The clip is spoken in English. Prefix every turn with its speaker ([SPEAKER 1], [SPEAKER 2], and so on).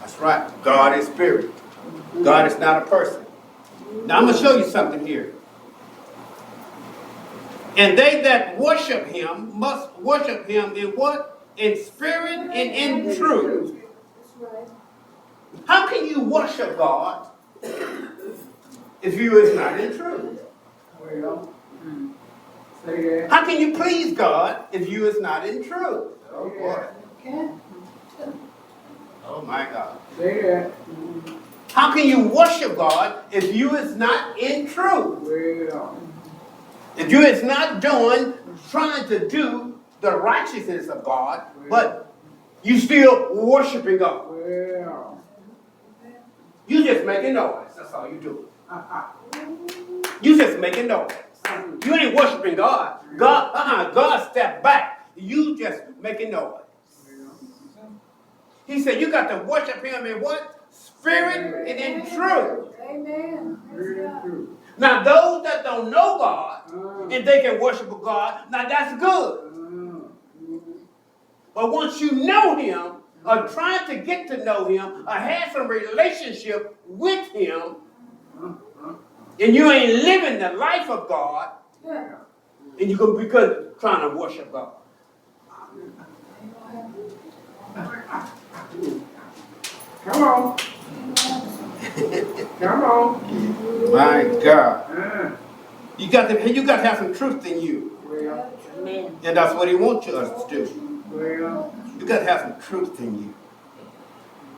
[SPEAKER 1] That's right. God is spirit. God is not a person. Now I'm going to show you something here. And they that worship him must worship him in what? In spirit and in truth. How can you worship God if you is not in truth? How can you please God if you is not in truth? Oh boy. Oh my God. How can you worship God if you is not in truth? If you is not trying to do the righteousness of God, but you still worshiping God. You just making noise. That's all you do. You just making noise. You ain't worshiping God. God stepped back. You just making noise. He said you got to worship him in what? Spirit and in truth. Amen. Now those that don't know God and they can worship God, now that's good. But once you know him, or trying to get to know him, or have some relationship with him, and you ain't living the life of God, and you can be trying to worship God. Come on. Come on. My God. You got to have some truth in you. And that's what he wants us to do. You got to have some truth in you.